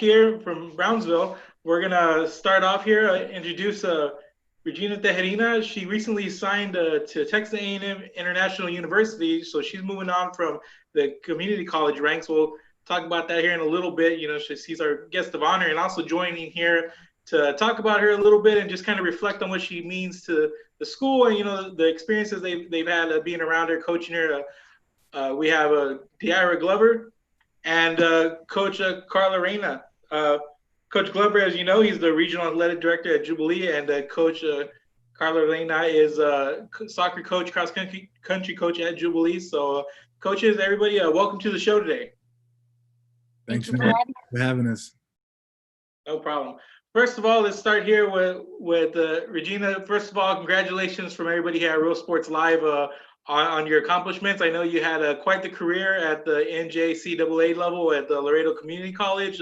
here from Brownsville. We're gonna start off here, introduce Regina Tijerina. She recently signed to Texas A&M International University, so she's moving on from the community college ranks. We'll talk about that here in a little bit. You know, she's our guest of honor, and also joining here to talk about her a little bit and just kind of reflect on what she means to the school and, you know, the experiences they've had being around her, coaching her. We have DeIra Glover and Coach Carla Reyna. Coach Glover, as you know, he's the regional athletic director at Jubilee, and Coach Carla Reyna is soccer coach, cross country coach at Jubilee. So, coaches, everybody, welcome to the show today. Thanks, man, for having us. No problem. First of all, let's start here with Regina. First of all, congratulations from everybody here at Real Sports Live on your accomplishments. I know you had quite the career at the NJCAA level at the Laredo Community College,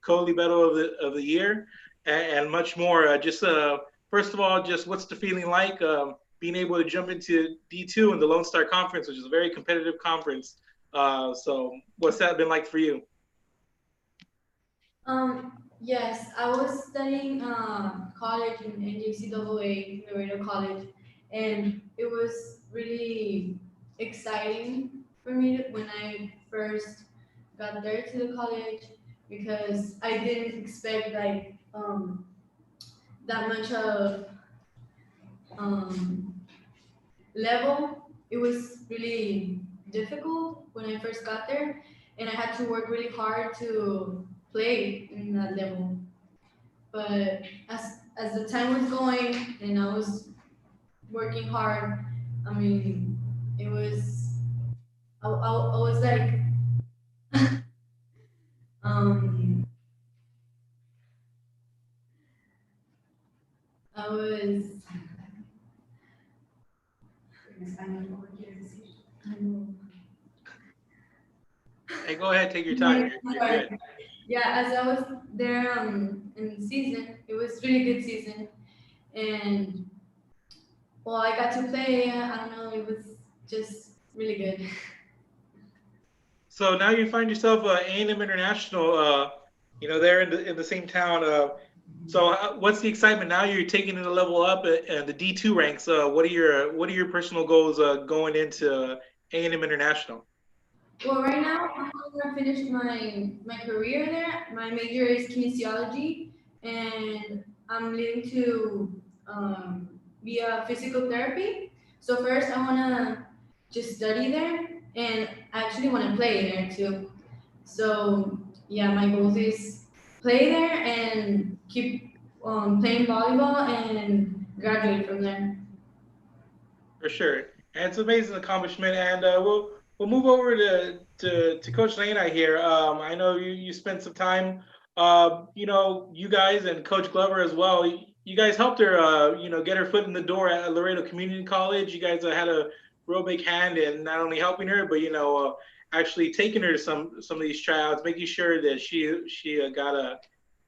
co-libero of the year, and much more. First of all, just what's the feeling like being able to jump into D2 in the Lone Star Conference, which is a very competitive conference. So what's that been like for you? Yes, I was studying college in NJCAA, Laredo College, and it was really exciting for me when I first got there to the college, because I didn't expect like that much of level. It was really difficult when I first got there, and I had to work really hard to play in that level. But as the time was going and I was working hard, I mean, it was I was like I was Hey, go ahead, take your time. You're good. Yeah, as I was there in the season, it was really good season, and well, I got to play. I don't know, it was just really good. So now you find yourself A&M International, you know, there in the same town. So what's the excitement now? You're taking it a level up at the D2 ranks. What are your personal goals going into A&M International? Well, right now I'm gonna finish my career there. My major is kinesiology, and I'm leading to be a physical therapy. So first, I wanna just study there, and I actually wanna play there too. So yeah, my goal is play there and keep playing volleyball and graduate from there. For sure, and it's an amazing accomplishment. And we'll move over to Coach Lena here. I know you spent some time. You know, you guys and Coach Glover as well. You guys helped her, you know, get her foot in the door at Laredo Community College. You guys had a real big hand in not only helping her, but you know, actually taking her to some of these tryouts, making sure that she got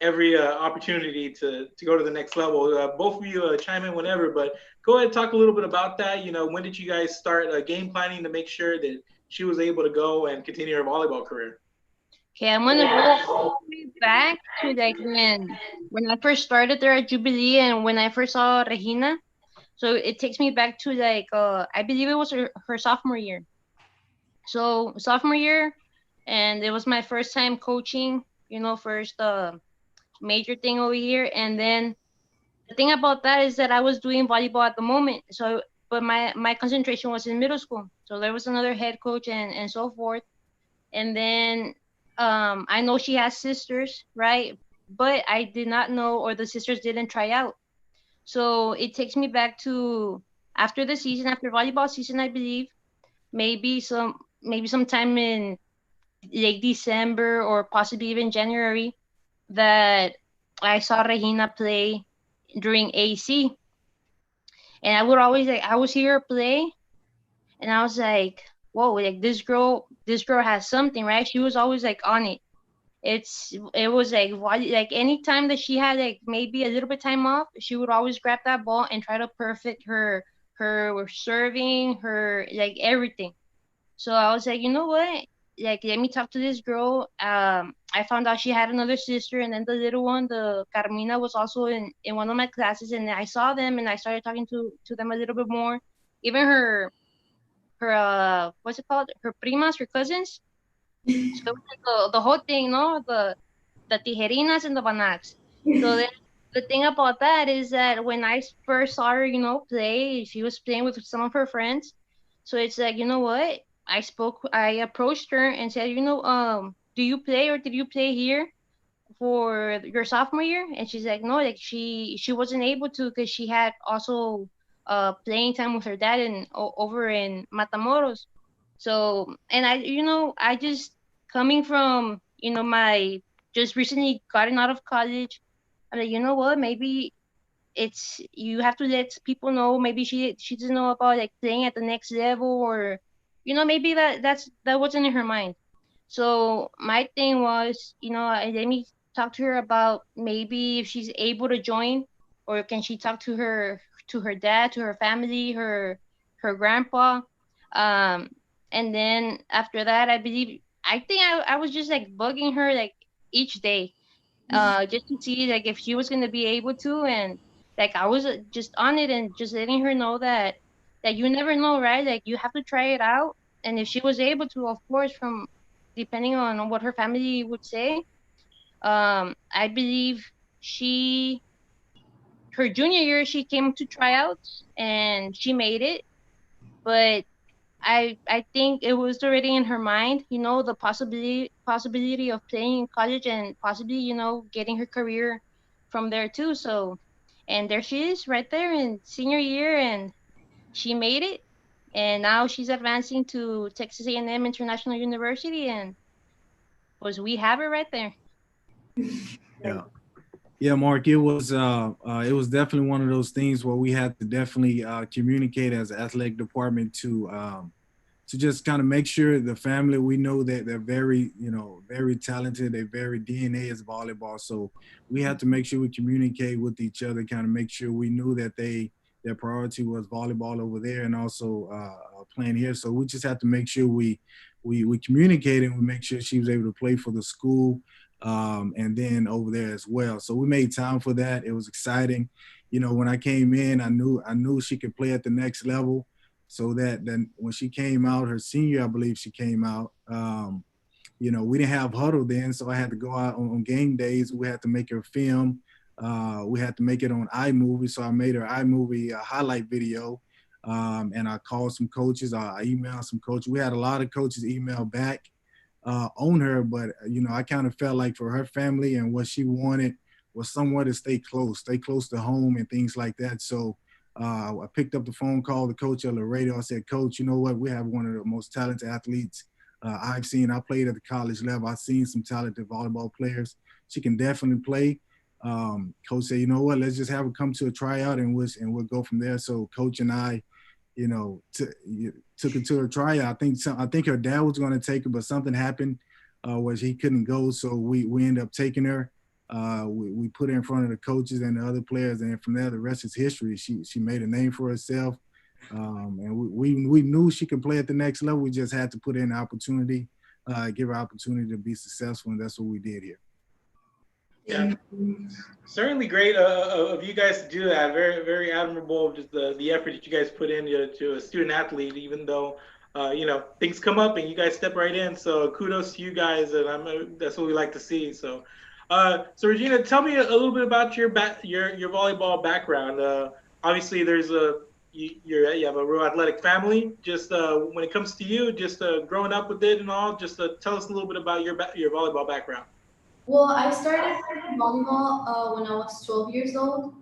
every opportunity to go to the next level. Both of you chime in whenever, but go ahead and talk a little bit about that. You know, when did you guys start game planning to make sure that she was able to go and continue her volleyball career? Okay, I'm gonna go all the way back to like when I first started there at Jubilee and when I first saw Regina. So it takes me back to like I believe it was her sophomore year. So sophomore year, and it was my first time coaching. You know, first major thing over here, and then the thing about that is that I was doing volleyball at the moment. So, but my concentration was in middle school. So there was another head coach and so forth. And then I know she has sisters, right? But I did not know, or the sisters didn't try out. So it takes me back to after the season, after volleyball season, I believe, maybe sometime in like December or possibly even January, that I saw Regina play during AC. And I would always I would see her play, and I was like, whoa, like this girl has something, right? She was always like on it. It was like any time that she had like maybe a little bit time off, she would always grab that ball and try to perfect her serving, her like everything. So I was like, you know what? like let me talk to this girl. I found out she had another sister, and then the little one, the Carmina, was also in one of my classes, and I saw them, and I started talking to them a little bit more. Even her what's it called? Her primas, her cousins. So it was like the whole thing, no, the Tijerinas and the Banaks. So then the thing about that is that when I first saw her, play, she was playing with some of her friends. So it's like, you know what? I approached her and said, do you play or did you play here for your sophomore year? And she's like, no, like she wasn't able to because she had also playing time with her dad over in Matamoros. So, and I just coming from, my just recently gotten out of college. I'm like, you know what? Maybe it's you have to let people know. Maybe she doesn't know about like playing at the next level, or maybe that wasn't in her mind. So my thing was, let me talk to her about maybe if she's able to join, or can she talk to her dad, to her family, her grandpa, um, and then after that, I think I was just like bugging her like each day, just to see like if she was gonna be able to, and like I was just on it and just letting her know that you never know, right? Like you have to try it out, and if she was able to, of course, from depending on what her family would say, I believe she her junior year she came to tryouts and she made it, but I think it was already in her mind, the possibility of playing in college and possibly, getting her career from there too. So, and there she is right there in senior year, and she made it. And now she's advancing to Texas A&M International University, and was we have her right there. Yeah. Yeah, Mark, it was definitely one of those things where we had to definitely communicate as an athletic department to just kind of make sure the family, we know that they're very, very talented. They're very DNA is volleyball. So we had to make sure we communicate with each other, kind of make sure we knew that their priority was volleyball over there and also playing here. So we just had to make sure we communicated and we make sure she was able to play for the school and then over there as well. So we made time for that. It was exciting. When I came in, I knew she could play at the next level. So that then when she came out, her senior, I believe she came out, we didn't have huddle then. So I had to go out on game days. We had to make her film. We had to make it on iMovie. So I made her iMovie highlight video. And I called some coaches. I emailed some coaches. We had a lot of coaches email back on her, but I kind of felt like for her family and what she wanted was somewhere to stay close to home and things like that. So I picked up the phone call, the coach at Laredo. I said, Coach, you know what? We have one of the most talented athletes I've seen. I played at the college level. I've seen some talented volleyball players. She can definitely play. Coach said, you know what? Let's just have her come to a tryout and we'll go from there. So Coach and I, took her to her tryout. I think her dad was going to take her, but something happened where he couldn't go. So we ended up taking her. We put her in front of the coaches and the other players, and from there, the rest is history. She made a name for herself, and we knew she could play at the next level. We just had to put in an opportunity, give her opportunity to be successful, and that's what we did here. Yeah, certainly great of you guys to do that. Very, very admirable. Just the effort that you guys put into to a student athlete, even though things come up and you guys step right in. So kudos to you guys, and that's what we like to see. So. So Regina, tell me a little bit about your volleyball background. Obviously, you have a real athletic family. Just when it comes to you, just growing up with it and all, just tell us a little bit about your volleyball background. Well, I started volleyball when I was 12 years old,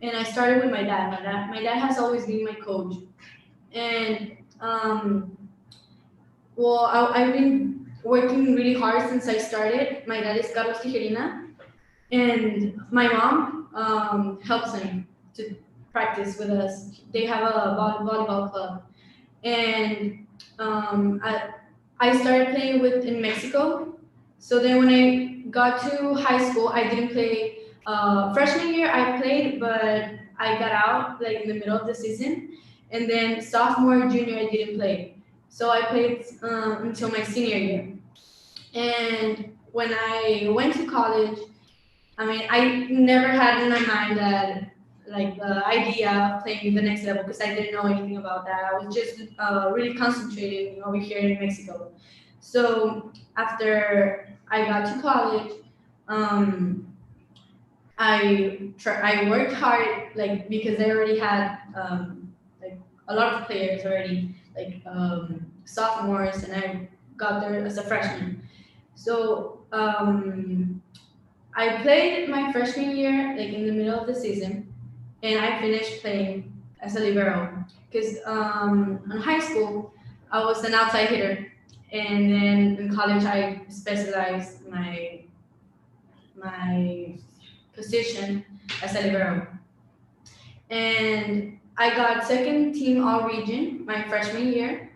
and I started with my dad. My dad has always been my coach, and well, I've been working really hard since I started. My dad is Carla Tijerina, and my mom helps him to practice with us. They have a volleyball club, and I started playing in Mexico. So then when I got to high school, I didn't play. Freshman year I played, but I got out like in the middle of the season, and then sophomore, junior I didn't play. So I played until my senior year. And when I went to college, I mean, I never had in my mind that like the idea of playing the next level because I didn't know anything about that. I was just really concentrated over here in Mexico. So after I got to college, um, I worked hard like because I already had like a lot of players already like sophomores, and I got there as a freshman. So I played my freshman year, like in the middle of the season, and I finished playing as a libero. Because in high school, I was an outside hitter, and then in college, I specialized my position as a libero. And I got second team all region my freshman year,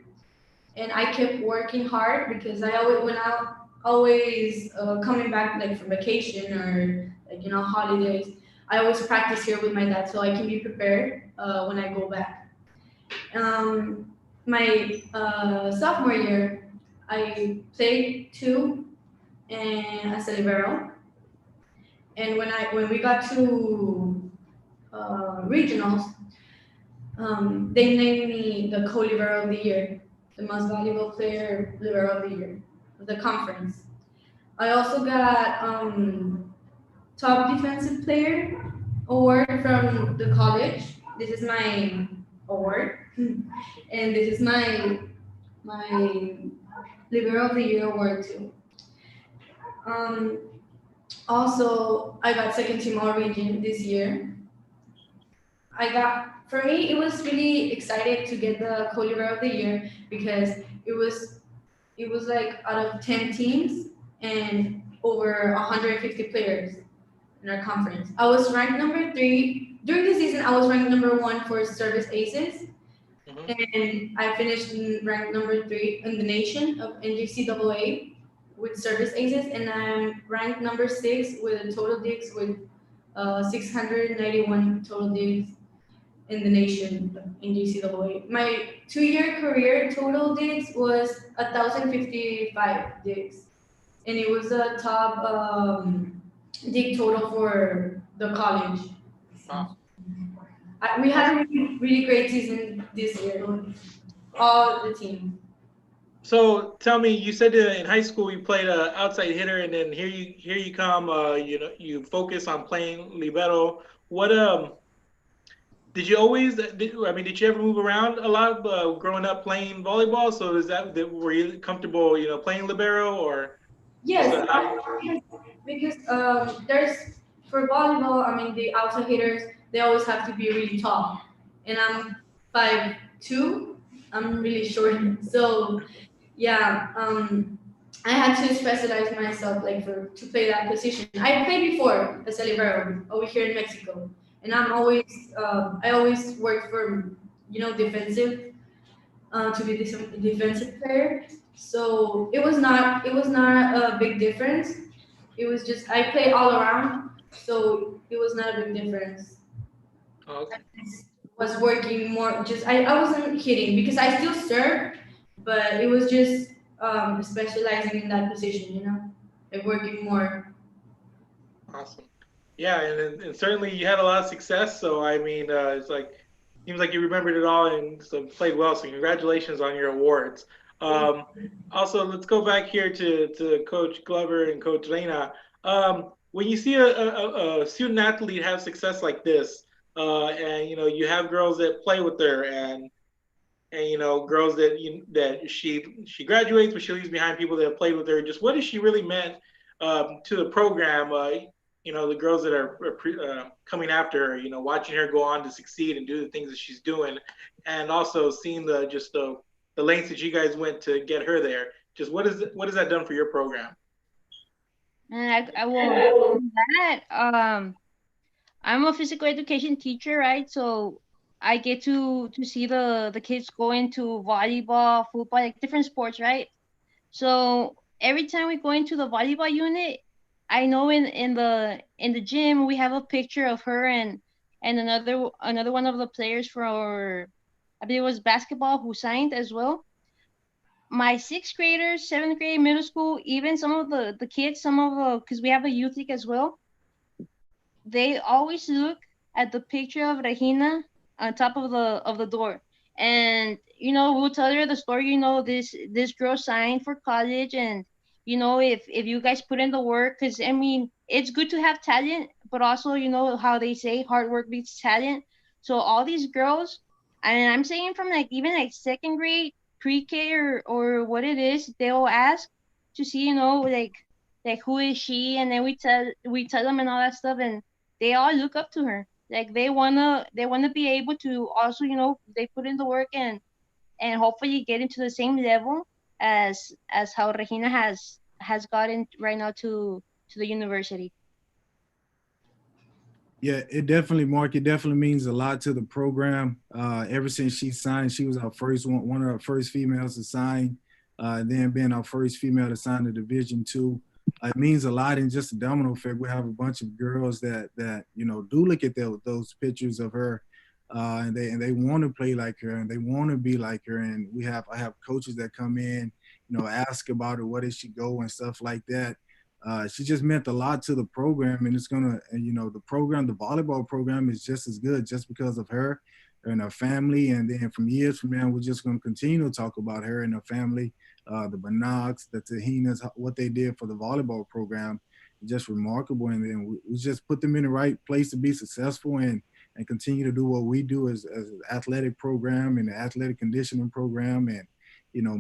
and I kept working hard because I always when I always coming back like from vacation or like holidays. I always practice here with my dad so I can be prepared when I go back. My sophomore year, I played two and as a libero, and when we got to regionals, they named me the co-libero of the year, the most valuable player libero of the year of the conference. I also got top defensive player award from the college. This is my award, and this is my libero of the year award too. Um, Also, I got second team all region this year. For me, it was really excited to get the co-libero of the year because it was it was like out of 10 teams and over 150 players in our conference. I was ranked number three. During the season, I was ranked number one for service aces, Mhm. and I finished ranked number three in the nation of NJCAA with service aces, and I'm ranked number six with a total digs with 691 total digs in the nation in GCAA. My 2 year career total digs was 1,055 digs, and it was a top dig total for the college. Wow. We had a really, really great season this year, all the team. So tell me, you said in high school you played a outside hitter, and then here you come. You focus on playing libero. What did you always? Did you ever move around a lot growing up playing volleyball? So were you comfortable, playing libero or just Yes, because there's for volleyball. I mean, the outside hitters they always have to be really tall, and I'm 5'2". I'm really short, so yeah. I had to specialize myself like for to play that position. I played before as a libero over here in Mexico, and I always worked for defensive to be this defensive player. So it was not a big difference. It was just I played all around, so it was not a big difference. okay. Was working more just I wasn't hitting because I still serve, but it was just specializing in that position, like working more. Awesome. Yeah, and certainly you had a lot of success. So I mean, it's like seems like you remembered it all and so played well. So congratulations on your awards. Um, Also, let's go back here to Coach Glover and Coach Reyna. When you see a student athlete have success like this, and you have girls that play with her, and girls that she graduates, but she leaves behind people that have played with her. Just what has she really meant to the program? The girls that are coming after her, watching her go on to succeed and do the things that she's doing, and also seeing the lengths that you guys went to get her there. Just what has that done for your program? And I will that I'm a physical education teacher, right? So I get to see the kids go into volleyball, football, like different sports, right? So every time we go into the volleyball unit, I know in the gym we have a picture of her and another one of the players for I believe it was basketball who signed as well. my sixth graders, seventh grade, middle school, even some of the kids, some of the, because we have a youth league as well, they always look at the picture of Regina on top of the door. And we'll tell her the story, this girl signed for college, and if you guys put in the work, because I mean it's good to have talent, but also how they say hard work beats talent. So all these girls, and I'm saying from like even like second grade, pre-K, or what it is, they'll ask to see, like who is she, and then we tell them and all that stuff, and they all look up to her. Like they wanna be able to also, they put in the work, and hopefully get into the same level as how Regina has gotten right now to the university. Yeah, it definitely, Mark. It definitely means a lot to the program. Ever since she signed, she was our first one of our first females to sign. Then being our first female to sign the Division II, it means a lot. And just a domino effect, we have a bunch of girls that do look at those pictures of her, and they want to play like her, and they want to be like her. And I have coaches that come in, ask about her, where did she go and stuff like that. She just meant a lot to the program, and it's gonna, the volleyball program is just as good just because of her and her family. And then from years from now, we're just gonna continue to talk about her and her family, the Banox, the Tijeриnas, what they did for the volleyball program, just remarkable. And then we just put them in the right place to be successful and continue to do what we do as an athletic program and an athletic conditioning program, and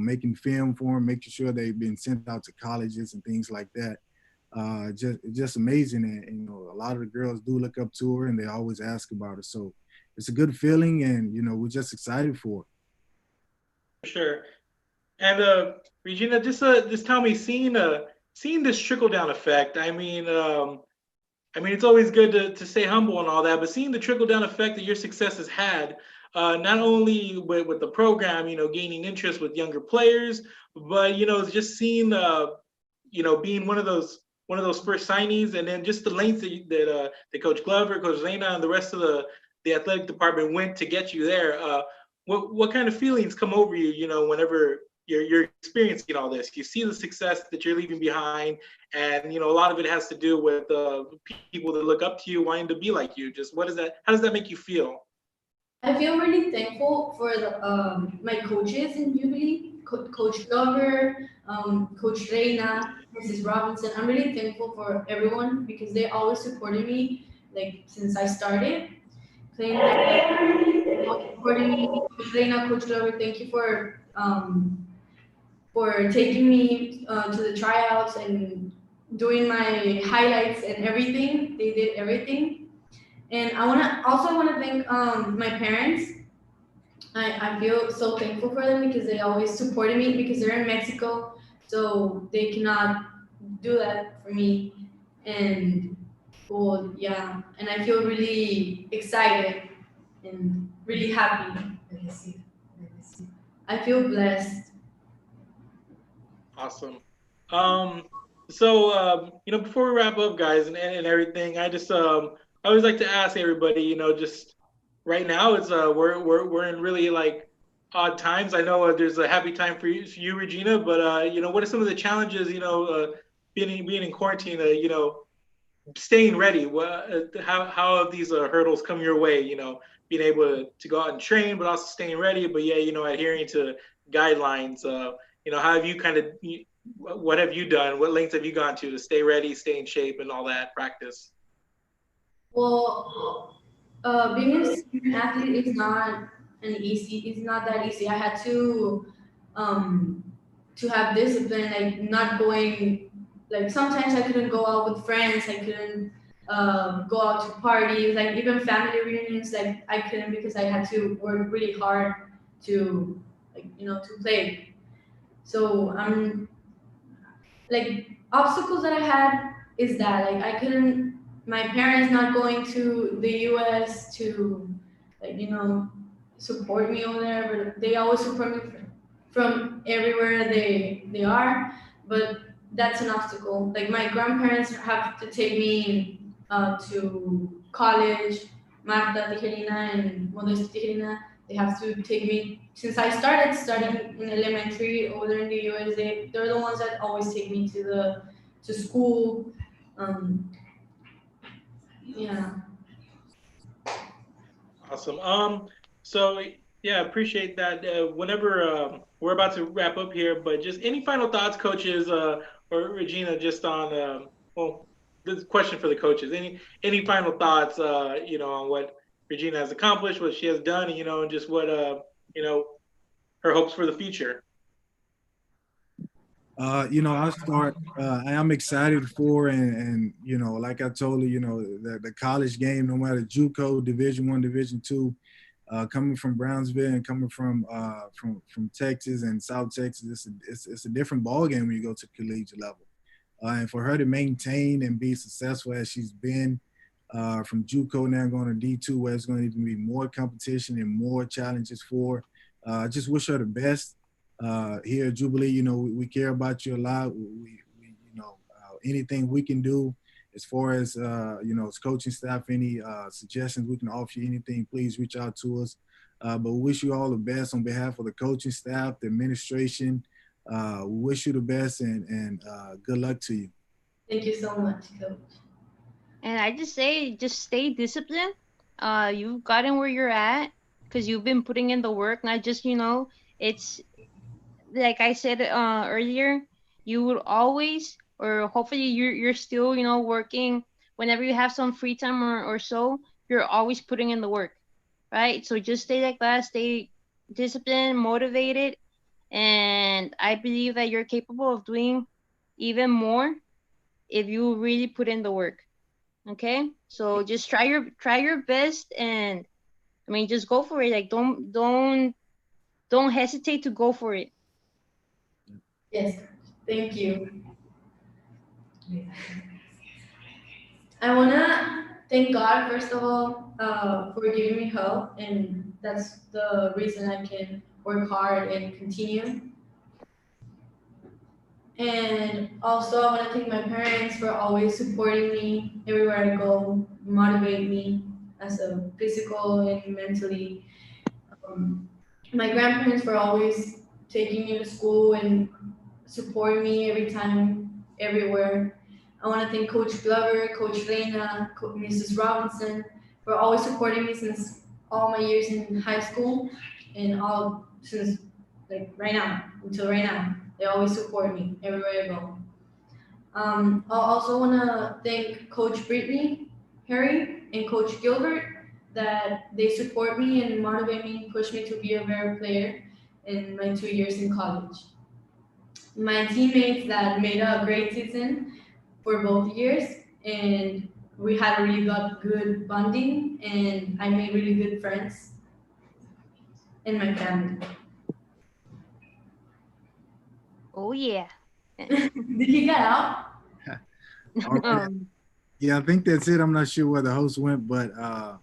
making film for them, making sure they've been sent out to colleges and things like that. Just amazing. And a lot of the girls do look up to her, and they always ask about her. So it's a good feeling, and we're just excited for it. Sure. And Regina, just tell me, seeing this trickle down effect. I mean, it's always good to stay humble and all that, but seeing the trickle down effect that your success has had, not only with the program, gaining interest with younger players, but just seeing being one of those first signees, and then just the lengths that Coach Glover, Coach Reyna, and the rest of the athletic department went to get you there. What kind of feelings come over you, whenever you're experiencing all this? You see the success that you're leaving behind, and a lot of it has to do with people that look up to you, wanting to be like you. Just how does that make you feel? I feel really thankful for my coaches in Jubilee, Coach Glover, Coach Reyna, Mrs. Robinson. I'm really thankful for everyone because they always supported me, like since I started playing. Supporting me, Coach Reyna, Coach Glover. Thank you for taking me to the tryouts and doing my highlights and everything. They did everything. And I want to thank my parents. I feel so thankful for them because they always supported me because they're in Mexico, so they cannot do that for me. And well, yeah, and I feel really excited and really happy. I feel blessed. Awesome. So before we wrap up, guys, and everything, I always like to ask everybody, just right now it's we're in really like odd times. I know there's a happy time for you, Regina, but what are some of the challenges, being in quarantine, staying ready? How have these hurdles come your way? Being able to go out and train, but also staying ready, but yeah, adhering to guidelines. How have you what have you done? What lengths have you gone to stay ready, stay in shape, and all that practice? Well, being a student athlete is not It's not that easy. I had to have discipline, like not going. Like sometimes I couldn't go out with friends. I couldn't go out to parties. Like even family reunions. Like I couldn't because I had to work really hard to to play. So I'm like obstacles that I had is that like I couldn't my parents not going to the US to like support me over there, but they always support me from everywhere they are, but that's an obstacle. Like my grandparents have to take me to college. Marta Tijerina and Modesto Tijerina, they have to take me, since I started studying in elementary over there in the US, they're the ones that always take me to school. Yeah. Awesome. So yeah, appreciate that. Whenever we're about to wrap up here, but just any final thoughts, coaches, or Regina, just on well, this question for the coaches. Any final thoughts, on what Regina has accomplished, what she has done, and just what her hopes for the future. I'll start. I am excited for, and like I told you, the college game, no matter JUCO, Division I, Division II, coming from Brownsville and coming from Texas and South Texas, it's a different ball game when you go to collegiate level. And for her to maintain and be successful as she's been from JUCO now going to D2, where it's going to even be more competition and more challenges for. I just wish her the best. Here at Jubilee, we care about you a lot. We anything we can do as far as, as coaching staff, any suggestions we can offer you, anything, please reach out to us. But we wish you all the best on behalf of the coaching staff, the administration. We wish you the best and good luck to you. Thank you so much, Coach. And I just say, just stay disciplined. You've gotten where you're at because you've been putting in the work, not just, it's like I said earlier, you would always, or hopefully you're still, working whenever you have some free time or so, you're always putting in the work, right? So just stay like that, stay disciplined, motivated, and I believe that you're capable of doing even more if you really put in the work. Okay, so just try your best, and I mean, just go for it. Like don't hesitate to go for it. Yes, thank you. I wanna thank God first of all for giving me help, and that's the reason I can work hard and continue. And also, I want to thank my parents for always supporting me everywhere I go, motivate me as a physical and mentally. My grandparents for always taking me to school and supporting me every time, everywhere. I want to thank Coach Glover, Coach Reyna, Mrs. Robinson for always supporting me since all my years in high school and all since like right now, until right now. They always support me everywhere I go. I also want to thank Coach Brittany, Harry, and Coach Gilbert that they support me and motivate me, push me to be a better player in my 2 years in college. My teammates that made a great season for both years, and we had a really good bonding, and I made really good friends and my family. Oh yeah. Did he get out? All right. Yeah, I think that's it. I'm not sure where the host went, but I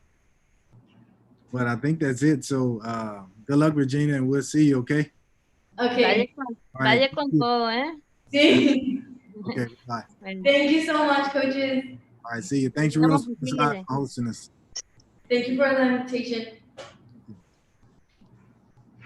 think that's it. So good luck, Regina, and we'll see you, okay? Okay. Dale con todo, eh? Sí. Okay, bye. Thank you so much, coaches. All right, see you. Thanks, Rules, for hosting us. Thank you for the invitation.